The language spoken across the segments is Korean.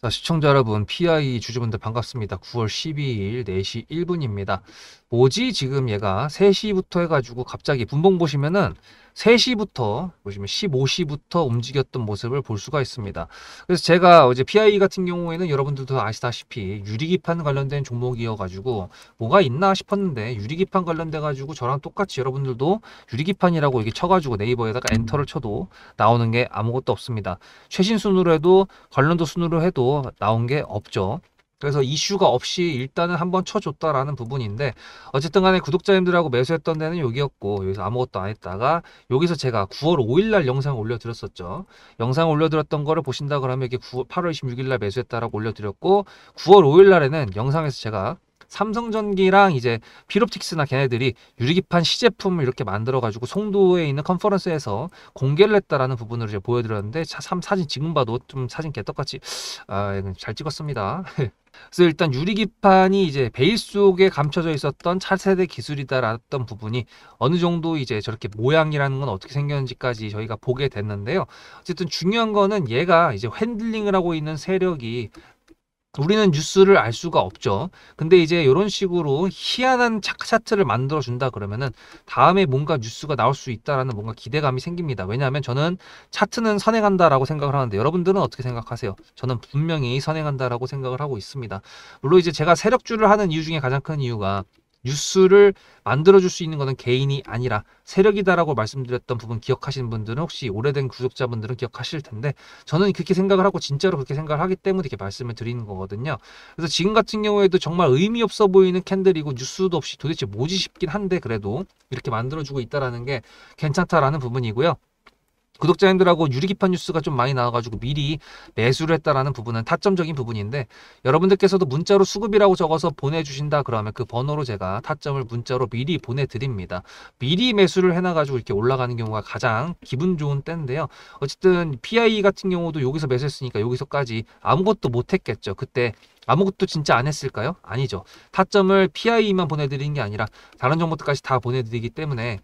자, 시청자 여러분, PI 주주분들 반갑습니다. 9월 12일 4시 1분입니다. 뭐지? 지금 얘가 3시부터 해가지고 갑자기 분봉 보시면은 3시부터 보시면 15시부터 움직였던 모습을 볼 수가 있습니다. 그래서 제가 어제 PI 같은 경우에는 여러분들도 아시다시피 유리기판 관련된 종목이어가지고 뭐가 있나 싶었는데 유리기판 관련돼가지고 저랑 똑같이 여러분들도 유리기판이라고 이게 쳐가지고 네이버에다가 엔터를 쳐도 나오는 게 아무것도 없습니다. 최신 순으로 해도 관련도 순으로 해도 나온 게 없죠. 그래서 이슈가 없이 일단은 한번 쳐줬다라는 부분인데 어쨌든 간에 구독자님들하고 매수했던 데는 여기였고 여기서 아무것도 안 했다가 여기서 제가 9월 5일 날 영상을 올려드렸었죠. 영상 올려드렸던 거를 보신다 그러면 이게 8월 26일 날 매수했다라고 올려드렸고 9월 5일 날에는 영상에서 제가 삼성전기랑 이제 피롭틱스나 걔네들이 유리기판 시제품을 이렇게 만들어가지고 송도에 있는 컨퍼런스에서 공개를 했다라는 부분을 이제 보여드렸는데 사진 지금 봐도 좀 사진 개떡같이 잘 찍었습니다. 그래서 일단 유리기판이 이제 베일 속에 감춰져 있었던 차세대 기술이다라던 부분이 어느 정도 이제 저렇게 모양이라는 건 어떻게 생겼는지까지 저희가 보게 됐는데요. 어쨌든 중요한 거는 얘가 이제 핸들링을 하고 있는 세력이 우리는 뉴스를 알 수가 없죠. 근데 이제 이런 식으로 희한한 차트를 만들어 준다 그러면은 다음에 뭔가 뉴스가 나올 수 있다라는 뭔가 기대감이 생깁니다. 왜냐하면 저는 차트는 선행한다라고 생각을 하는데 여러분들은 어떻게 생각하세요? 저는 분명히 선행한다라고 생각을 하고 있습니다. 물론 이제 제가 세력주를 하는 이유 중에 가장 큰 이유가 뉴스를 만들어줄 수 있는 것은 개인이 아니라 세력이다라고 말씀드렸던 부분 기억하시는 분들은 혹시 오래된 구독자분들은 기억하실 텐데 저는 그렇게 생각을 하고 진짜로 그렇게 생각을 하기 때문에 이렇게 말씀을 드리는 거거든요. 그래서 지금 같은 경우에도 정말 의미 없어 보이는 캔들이고 뉴스도 없이 도대체 뭐지 싶긴 한데 그래도 이렇게 만들어주고 있다라는 게 괜찮다라는 부분이고요. 구독자님들하고 유리기판 뉴스가 좀 많이 나와가지고 미리 매수를 했다라는 부분은 타점적인 부분인데 여러분들께서도 문자로 수급이라고 적어서 보내주신다 그러면 그 번호로 제가 타점을 문자로 미리 보내드립니다. 미리 매수를 해놔가지고 이렇게 올라가는 경우가 가장 기분 좋은 때인데요. 어쨌든 PI 같은 경우도 여기서 매수했으니까 여기서까지 아무것도 못했겠죠. 그때 아무것도 진짜 안 했을까요? 아니죠. 타점을 PI만 보내드리는 게 아니라 다른 정보들까지 다 보내드리기 때문에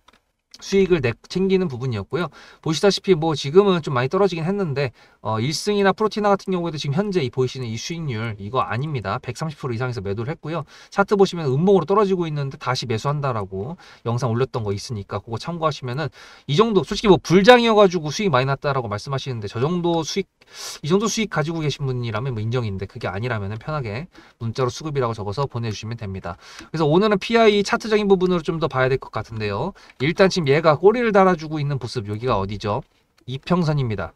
수익을 챙기는 부분이었고요. 보시다시피 뭐 지금은 좀 많이 떨어지긴 했는데 1승이나 프로티나 같은 경우에도 지금 현재 보이시는 이 수익률 이거 아닙니다. 130% 이상에서 매도를 했고요. 차트 보시면 음봉으로 떨어지고 있는데 다시 매수한다라고 영상 올렸던 거 있으니까 그거 참고하시면은 이 정도 솔직히 뭐 불장이어가지고 수익 많이 났다라고 말씀하시는데 저 정도 수익 이 정도 수익 가지고 계신 분이라면 뭐 인정인데 그게 아니라면 편하게 문자로 수급이라고 적어서 보내주시면 됩니다. 그래서 오늘은 PI 차트적인 부분으로 좀 더 봐야 될 것 같은데요. 일단 지금 얘가 꼬리를 달아주고 있는 모습 여기가 어디죠? 이평선입니다.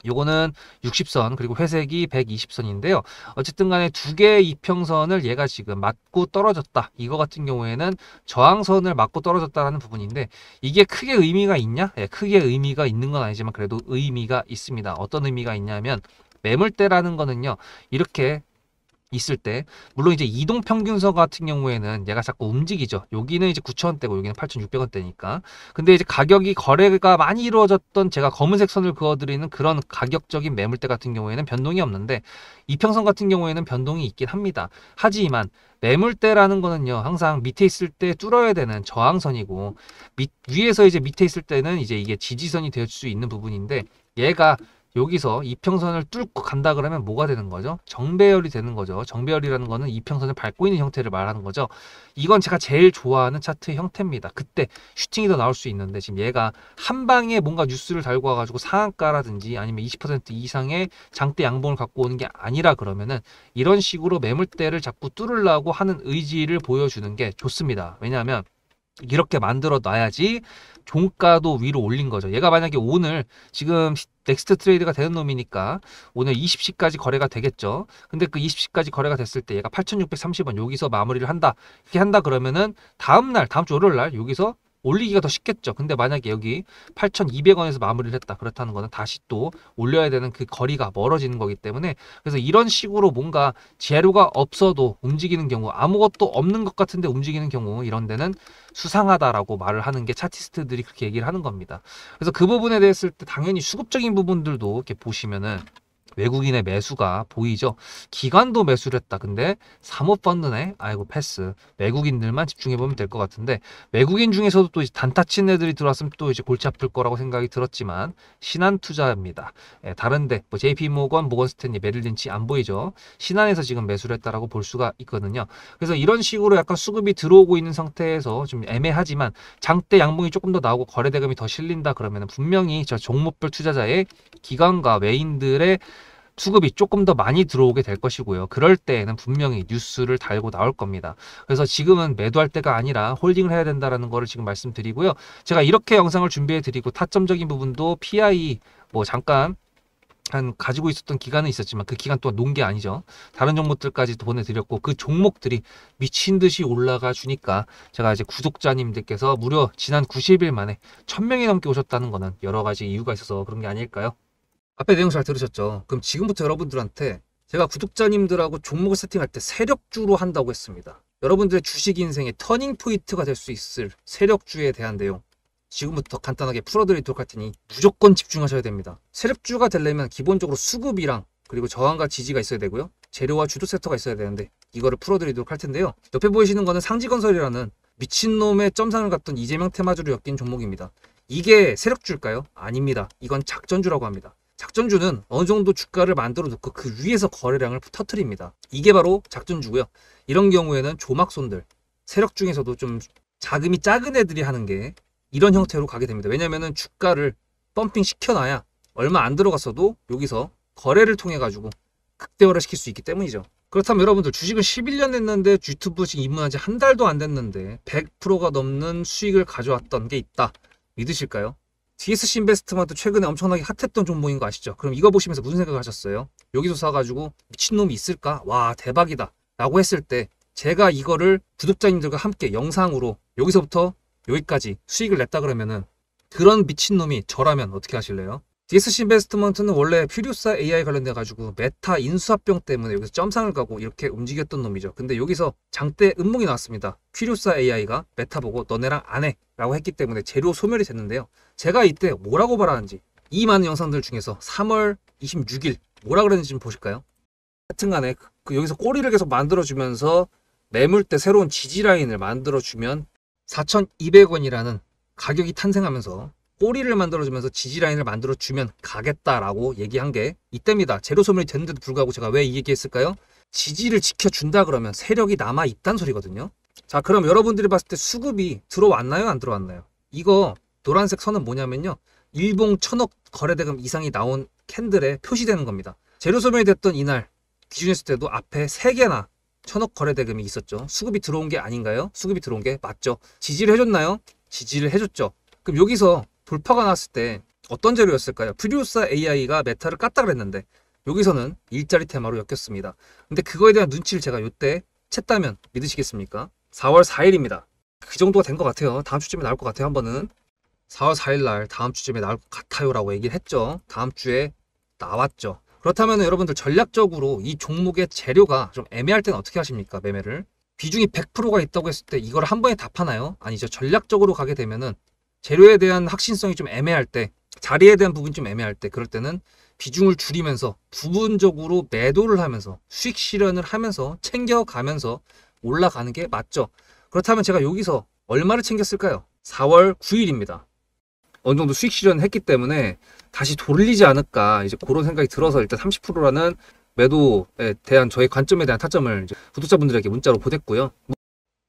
요거는 60선 그리고 회색이 120선인데요. 어쨌든 간에 두 개의 이평선을 얘가 지금 맞고 떨어졌다. 이거 같은 경우에는 저항선을 맞고 떨어졌다라는 부분인데 이게 크게 의미가 있냐? 네, 크게 의미가 있는 건 아니지만 그래도 의미가 있습니다. 어떤 의미가 있냐면 매물대라는 거는요. 이렇게 있을 때 물론 이제 이동평균선 같은 경우에는 얘가 자꾸 움직이죠. 여기는 이제 9,000원대고 여기는 8,600원대니까. 근데 이제 가격이 거래가 많이 이루어졌던 제가 검은색 선을 그어드리는 그런 가격적인 매물대 같은 경우에는 변동이 없는데 이평선 같은 경우에는 변동이 있긴 합니다. 하지만 매물대라는 거는요 항상 밑에 있을 때 뚫어야 되는 저항선이고 위에서 이제 밑에 있을 때는 이제 이게 지지선이 될 수 있는 부분인데 얘가 여기서 이평선을 뚫고 간다 그러면 뭐가 되는 거죠? 정배열이 되는 거죠. 정배열이라는 거는 이평선을 밟고 있는 형태를 말하는 거죠. 이건 제가 제일 좋아하는 차트의 형태입니다. 그때 슈팅이 더 나올 수 있는데 지금 얘가 한 방에 뭔가 뉴스를 달고 와가지고 상한가라든지 아니면 20% 이상의 장대 양봉을 갖고 오는 게 아니라 그러면은 이런 식으로 매물대를 자꾸 뚫으려고 하는 의지를 보여주는 게 좋습니다. 왜냐하면 이렇게 만들어 놔야지 종가도 위로 올린 거죠. 얘가 만약에 오늘 지금 넥스트 트레이드가 되는 놈이니까 오늘 20시까지 거래가 되겠죠. 근데 그 20시까지 거래가 됐을 때 얘가 8,630원 여기서 마무리를 한다. 이렇게 한다 그러면은 다음날 다음 주 월요일 날 여기서 올리기가 더 쉽겠죠. 근데 만약에 여기 8,200원에서 마무리를 했다. 그렇다는 거는 다시 또 올려야 되는 그 거리가 멀어지는 거기 때문에 그래서 이런 식으로 뭔가 재료가 없어도 움직이는 경우 아무것도 없는 것 같은데 움직이는 경우 이런 데는 수상하다라고 말을 하는 게 차티스트들이 그렇게 얘기를 하는 겁니다. 그래서 그 부분에 대했을 때 당연히 수급적인 부분들도 이렇게 보시면은 외국인의 매수가 보이죠. 기관도 매수를 했다. 근데 사모펀드네. 아이고 패스. 외국인들만 집중해 보면 될 것 같은데 외국인 중에서도 또 이제 단타 친 애들이 들어왔으면 또 이제 골치 아플 거라고 생각이 들었지만 신한투자입니다. 예, 다른데 뭐 JP모건, 모건스탠리, 메릴린치 안 보이죠. 신한에서 지금 매수를 했다라고 볼 수가 있거든요. 그래서 이런 식으로 약간 수급이 들어오고 있는 상태에서 좀 애매하지만 장대 양봉이 조금 더 나오고 거래 대금이 더 실린다 그러면 분명히 저 종목별 투자자의 기관과 외인들의 수급이 조금 더 많이 들어오게 될 것이고요. 그럴 때에는 분명히 뉴스를 달고 나올 겁니다. 그래서 지금은 매도할 때가 아니라 홀딩을 해야 된다라는 거를 지금 말씀드리고요. 제가 이렇게 영상을 준비해 드리고 타점적인 부분도 PI 뭐 잠깐 가지고 있었던 기간은 있었지만 그 기간 동안 논 게 아니죠. 다른 종목들까지도 보내드렸고 그 종목들이 미친 듯이 올라가 주니까 제가 이제 구독자님들께서 무려 지난 90일 만에 1000명이 넘게 오셨다는 거는 여러 가지 이유가 있어서 그런 게 아닐까요? 앞에 내용 잘 들으셨죠? 그럼 지금부터 여러분들한테 제가 구독자님들하고 종목을 세팅할 때 세력주로 한다고 했습니다. 여러분들의 주식 인생의 터닝 포인트가 될 수 있을 세력주에 대한 내용 지금부터 간단하게 풀어드리도록 할 테니 무조건 집중하셔야 됩니다. 세력주가 되려면 기본적으로 수급이랑 그리고 저항과 지지가 있어야 되고요. 재료와 주도 섹터가 있어야 되는데 이거를 풀어드리도록 할 텐데요. 옆에 보이시는 거는 상지건설이라는 미친놈의 점상을 갖던 이재명 테마주로 엮인 종목입니다. 이게 세력주일까요? 아닙니다. 이건 작전주라고 합니다. 작전주는 어느 정도 주가를 만들어 놓고 그 위에서 거래량을 터트립니다. 이게 바로 작전주고요. 이런 경우에는 조막손들, 세력 중에서도 좀 자금이 작은 애들이 하는 게 이런 형태로 가게 됩니다. 왜냐면은 주가를 펌핑 시켜놔야 얼마 안 들어갔어도 여기서 거래를 통해 가지고 극대화를 시킬 수 있기 때문이죠. 그렇다면 여러분들 주식을 11년 했는데 유튜브 지금 입문한 지 한 달도 안 됐는데 100%가 넘는 수익을 가져왔던 게 있다. 믿으실까요? DSC 인베스트먼트 최근에 엄청나게 핫했던 종목인 거 아시죠? 그럼 이거 보시면서 무슨 생각을 하셨어요? 여기서 사가지고 미친놈이 있을까? 와 대박이다 라고 했을 때 제가 이거를 구독자님들과 함께 영상으로 여기서부터 여기까지 수익을 냈다 그러면은 그런 미친놈이 저라면 어떻게 하실래요? DSC 인베스트먼트는 원래 퓨리오사 AI 관련돼 가지고 메타 인수합병 때문에 여기서 점상을 가고 이렇게 움직였던 놈이죠. 근데 여기서 장대 음목이 나왔습니다. 퓨리오사 AI가 메타 보고 너네랑 안 해 라고 했기 때문에 재료 소멸이 됐는데요. 제가 이때 뭐라고 말하는지 이 많은 영상들 중에서 3월 26일 뭐라 그랬는지 좀 보실까요? 하여튼간에 여기서 꼬리를 계속 만들어주면서 매물대 새로운 지지라인을 만들어주면 4,200원이라는 가격이 탄생하면서 꼬리를 만들어주면서 지지라인을 만들어주면 가겠다라고 얘기한 게 이때입니다. 재료 소멸이 됐는데도 불구하고 제가 왜 이 얘기했을까요? 지지를 지켜준다 그러면 세력이 남아있단 소리거든요. 자, 그럼 여러분들이 봤을 때 수급이 들어왔나요? 안 들어왔나요? 이거 노란색 선은 뭐냐면요. 일봉 1000억 거래대금 이상이 나온 캔들에 표시되는 겁니다. 재료 소멸이 됐던 이날 기준했을 때도 앞에 3개나 1000억 거래대금이 있었죠. 수급이 들어온 게 아닌가요? 수급이 들어온 게 맞죠. 지지를 해줬나요? 지지를 해줬죠. 그럼 여기서 돌파가 났을 때 어떤 재료였을까요? 퓨리오사 AI가 메타를 깠다 그랬는데 여기서는 일자리 테마로 엮였습니다. 근데 그거에 대한 눈치를 제가 이때 챘다면 믿으시겠습니까? 4월 4일입니다. 그 정도가 된 것 같아요. 다음 주쯤에 나올 것 같아요. 한 번은 4월 4일 날 다음 주쯤에 나올 것 같아요 라고 얘기를 했죠. 다음 주에 나왔죠. 그렇다면 여러분들 전략적으로 이 종목의 재료가 좀 애매할 때는 어떻게 하십니까? 매매를 비중이 100%가 있다고 했을 때 이걸 한 번에 다 파나요? 아니죠. 전략적으로 가게 되면은 재료에 대한 확신성이 좀 애매할 때, 자리에 대한 부분이 좀 애매할 때, 그럴 때는 비중을 줄이면서 부분적으로 매도를 하면서 수익 실현을 하면서 챙겨가면서 올라가는 게 맞죠. 그렇다면 제가 여기서 얼마를 챙겼을까요? 4월 9일입니다. 어느 정도 수익 실현을 했기 때문에 다시 돌리지 않을까 이제 그런 생각이 들어서 일단 30%라는 매도에 대한 저의 관점에 대한 타점을 이제 구독자분들에게 문자로 보냈고요.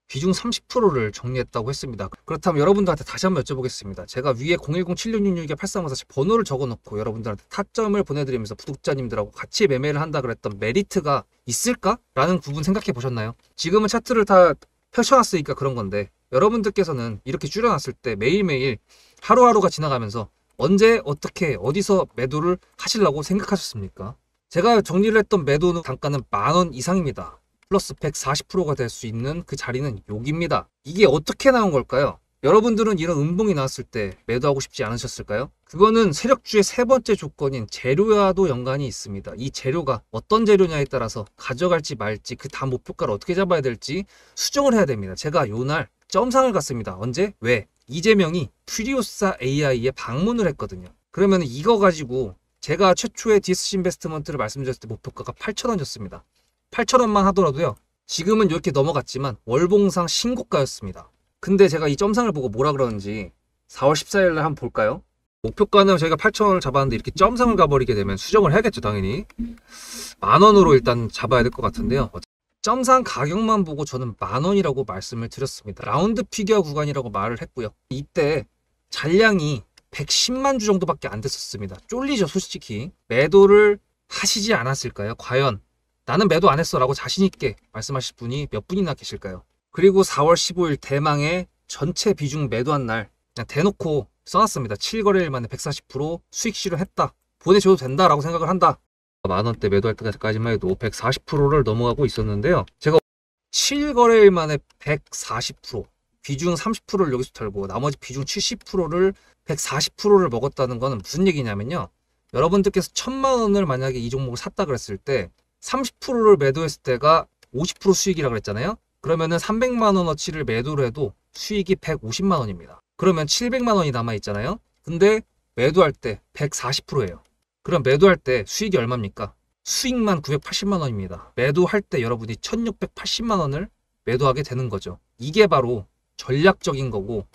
비중 30%를 정리했다고 했습니다. 그렇다면 여러분들한테 다시 한번 여쭤보겠습니다. 제가 위에 010-7666-8354 번호를 적어놓고 여러분들한테 타점을 보내드리면서 구독자님들하고 같이 매매를 한다 그랬던 메리트가 있을까? 라는 부분 생각해 보셨나요? 지금은 차트를 다 펼쳐놨으니까 그런 건데 여러분들께서는 이렇게 줄여놨을 때 매일매일 하루하루가 지나가면서 언제 어떻게 어디서 매도를 하시려고 생각하셨습니까? 제가 정리를 했던 매도 단가는 10,000원 이상입니다. 플러스 140%가 될 수 있는 그 자리는 여기입니다. 이게 어떻게 나온 걸까요? 여러분들은 이런 음봉이 나왔을 때 매도하고 싶지 않으셨을까요? 그거는 세력주의 세 번째 조건인 재료와도 연관이 있습니다. 이 재료가 어떤 재료냐에 따라서 가져갈지 말지 그 다음 목표가를 어떻게 잡아야 될지 수정을 해야 됩니다. 제가 요날 점상을 갔습니다. 언제? 왜? 이재명이 퓨리오사 AI에 방문을 했거든요. 그러면 이거 가지고 제가 최초의 DSC 인베스트먼트를 말씀드렸을 때 목표가가 8,000원이었습니다. 8,000원만 하더라도요. 지금은 이렇게 넘어갔지만 월봉상 신고가였습니다. 근데 제가 이 점상을 보고 뭐라 그러는지 4월 14일 날 한번 볼까요? 목표가는 저희가 8,000원을 잡았는데 이렇게 점상을 가버리게 되면 수정을 해야겠죠, 당연히. 만원으로 일단 잡아야 될 것 같은데요. 점상 가격만 보고 저는 만원이라고 말씀을 드렸습니다. 라운드 피겨 구간이라고 말을 했고요. 이때 잔량이 110만 주 정도밖에 안 됐었습니다. 쫄리죠, 솔직히. 매도를 하시지 않았을까요? 과연 나는 매도 안 했어 라고 자신있게 말씀하실 분이 몇 분이나 계실까요? 그리고 4월 15일 대망의 전체 비중 매도한 날 그냥 대놓고 써놨습니다. 7거래일 만에 140% 수익 실현했다. 보내줘도 된다라고 생각을 한다. 만원대 매도할 때까지만 해도 140%를 넘어가고 있었는데요. 제가 7거래일 만에 140%, 비중 30%를 여기서 털고 나머지 비중 70%를 140%를 먹었다는 거는 무슨 얘기냐면요. 여러분들께서 1,000만 원을 만약에 이 종목을 샀다 그랬을 때 30%를 매도했을 때가 50% 수익이라고 그랬잖아요. 그러면은 300만 원어치를 매도를 해도 수익이 150만 원입니다. 그러면 700만 원이 남아 있잖아요. 근데 매도할 때 140%예요. 그럼 매도할 때 수익이 얼마입니까? 수익만 980만 원입니다. 매도할 때 여러분이 1680만 원을 매도하게 되는 거죠. 이게 바로 전략적인 거고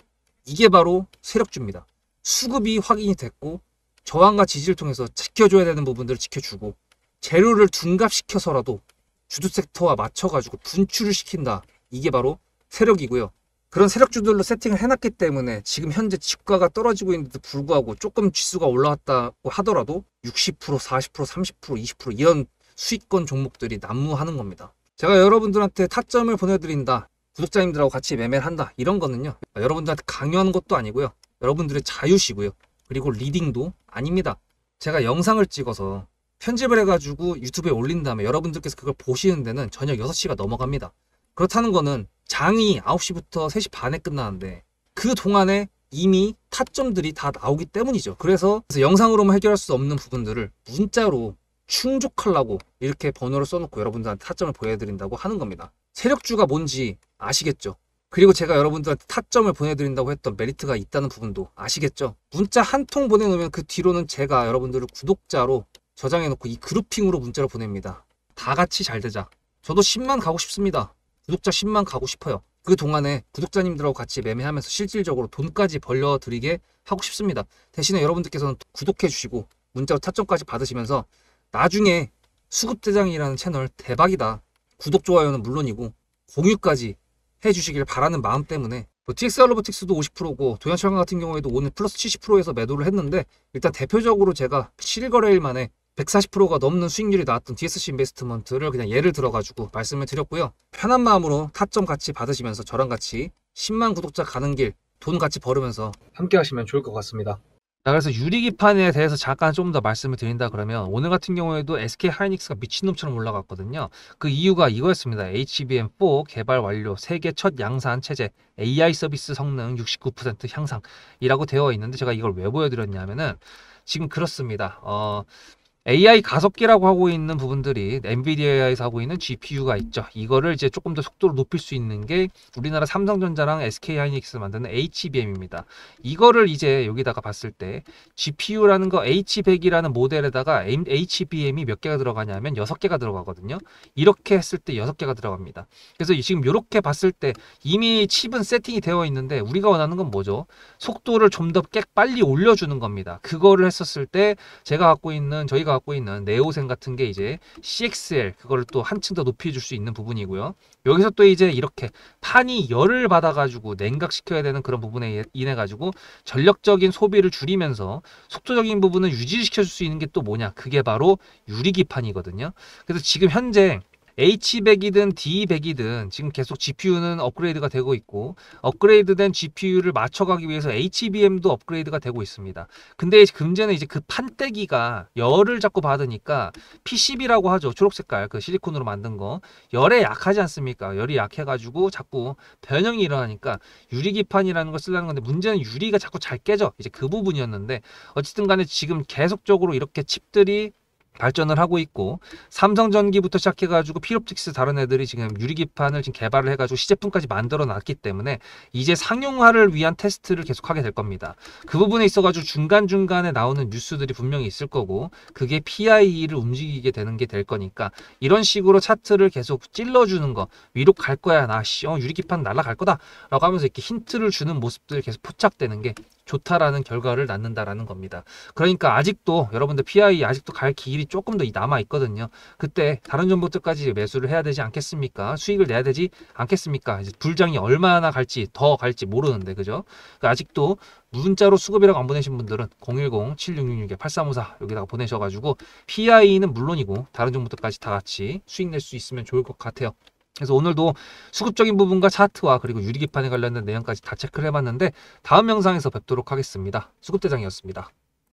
이게 바로 세력주입니다. 수급이 확인이 됐고 저항과 지지를 통해서 지켜줘야 되는 부분들을 지켜주고 재료를 둔갑시켜서라도 주도 섹터와 맞춰가지고 분출을 시킨다. 이게 바로 세력이고요. 그런 세력주들로 세팅을 해놨기 때문에 지금 현재 주가가 떨어지고 있는데도 불구하고 조금 지수가 올라왔다고 하더라도 60%, 40%, 30%, 20% 이런 수익권 종목들이 난무하는 겁니다. 제가 여러분들한테 타점을 보내드린다. 구독자님들하고 같이 매매를 한다. 이런 거는요. 여러분들한테 강요하는 것도 아니고요. 여러분들의 자유시고요. 그리고 리딩도 아닙니다. 제가 영상을 찍어서 편집을 해가지고 유튜브에 올린 다음에 여러분들께서 그걸 보시는 데는 저녁 6시가 넘어갑니다. 그렇다는 거는 장이 9시부터 3시 반에 끝나는데 그 동안에 이미 타점들이 다 나오기 때문이죠. 그래서 영상으로만 해결할 수 없는 부분들을 문자로 충족하려고 이렇게 번호를 써놓고 여러분들한테 타점을 보여드린다고 하는 겁니다. 세력주가 뭔지 아시겠죠? 그리고 제가 여러분들한테 타점을 보내드린다고 했던 메리트가 있다는 부분도 아시겠죠? 문자 한 통 보내놓으면 그 뒤로는 제가 여러분들을 구독자로 저장해놓고 이 그룹핑으로 문자를 보냅니다. 다 같이 잘 되자. 저도 10만 가고 싶습니다. 구독자 10만 가고 싶어요. 그 동안에 구독자님들하고 같이 매매하면서 실질적으로 돈까지 벌려드리게 하고 싶습니다. 대신에 여러분들께서는 구독해 주시고 문자로 타점까지 받으시면서 나중에 수급대장이라는 채널 대박이다. 구독, 좋아요는 물론이고 공유까지 해주시길 바라는 마음 때문에 TX 알로보틱스도 50%고 도연철강 같은 경우에도 오늘 플러스 70%에서 매도를 했는데 일단 대표적으로 제가 7거래일 만에 140%가 넘는 수익률이 나왔던 DSC 인베스트먼트를 그냥 예를 들어가지고 말씀을 드렸고요. 편한 마음으로 타점 같이 받으시면서 저랑 같이 10만 구독자 가는 길 돈 같이 벌으면서 함께 하시면 좋을 것 같습니다. 자, 그래서 유리기판에 대해서 잠깐 좀 더 말씀을 드린다 그러면 오늘 같은 경우에도 SK 하이닉스가 미친놈처럼 올라갔거든요. 그 이유가 이거였습니다. HBM4 개발 완료, 세계 첫 양산 체제, AI 서비스 성능 69% 향상이라고 되어 있는데 제가 이걸 왜 보여드렸냐면은 지금 그렇습니다. AI 가속기라고 하고 있는 부분들이 엔비디아에서 하고 있는 GPU가 있죠. 이거를 이제 조금 더 속도를 높일 수 있는 게 우리나라 삼성전자랑 SK하이닉스 만드는 HBM입니다. 이거를 이제 여기다가 봤을 때 GPU라는 거 H100이라는 모델에다가 HBM이 몇 개가 들어가냐면 6개가 들어가거든요. 이렇게 했을 때 6개가 들어갑니다. 그래서 지금 이렇게 봤을 때 이미 칩은 세팅이 되어 있는데 우리가 원하는 건 뭐죠? 속도를 좀 더 빨리 올려주는 겁니다. 그거를 했었을 때 저희가 갖고 있는 네오센 같은 게 이제 CXL 그거를 또 한층 더 높여줄 수 있는 부분이고요. 여기서 또 이제 이렇게 판이 열을 받아가지고 냉각시켜야 되는 그런 부분에 인해 가지고 전력적인 소비를 줄이면서 속도적인 부분을 유지시켜줄 수 있는 게 또 뭐냐? 그게 바로 유리기판이거든요. 그래서 지금 현재 H100이든 D100이든 지금 계속 GPU는 업그레이드가 되고 있고 업그레이드된 GPU를 맞춰가기 위해서 HBM도 업그레이드가 되고 있습니다. 근데 문제는 이제 그 판때기가 열을 자꾸 받으니까 PCB라고 하죠. 초록색깔 그 실리콘으로 만든 거 열에 약하지 않습니까? 열이 약해가지고 자꾸 변형이 일어나니까 유리기판이라는 걸 쓰려는 건데 문제는 유리가 자꾸 잘 깨져. 이제 그 부분이었는데 어쨌든 간에 지금 계속적으로 이렇게 칩들이 발전을 하고 있고, 삼성전기부터 시작해가지고 필옵틱스 다른 애들이 지금 유리기판을 지금 개발을 해가지고 시제품까지 만들어 놨기 때문에 이제 상용화를 위한 테스트를 계속하게 될 겁니다. 그 부분에 있어가지고 중간중간에 나오는 뉴스들이 분명히 있을 거고, 그게 PIE를 움직이게 되는 게 될 거니까 이런 식으로 차트를 계속 찔러주는 거, 위로 갈 거야, 나 유리기판 날아갈 거다 라고 하면서 이렇게 힌트를 주는 모습들이 계속 포착되는 게 좋다라는 결과를 낳는다라는 겁니다. 그러니까 아직도 여러분들 PI 아직도 갈 길이 조금 더 남아 있거든요. 그때 다른 종목들까지 매수를 해야 되지 않겠습니까? 수익을 내야 되지 않겠습니까? 이제 불장이 얼마나 갈지 더 갈지 모르는데, 그죠? 그러니까 아직도 문자로 수급이라고 안 보내신 분들은 010-7666-8354 여기다가 보내셔가지고 PI는 물론이고 다른 종목들까지 다 같이 수익 낼 수 있으면 좋을 것 같아요. 그래서 오늘도 수급적인 부분과 차트와 그리고 유리기판에 관련된 내용까지 다 체크를 해봤는데, 다음 영상에서 뵙도록 하겠습니다. 수급대장이었습니다.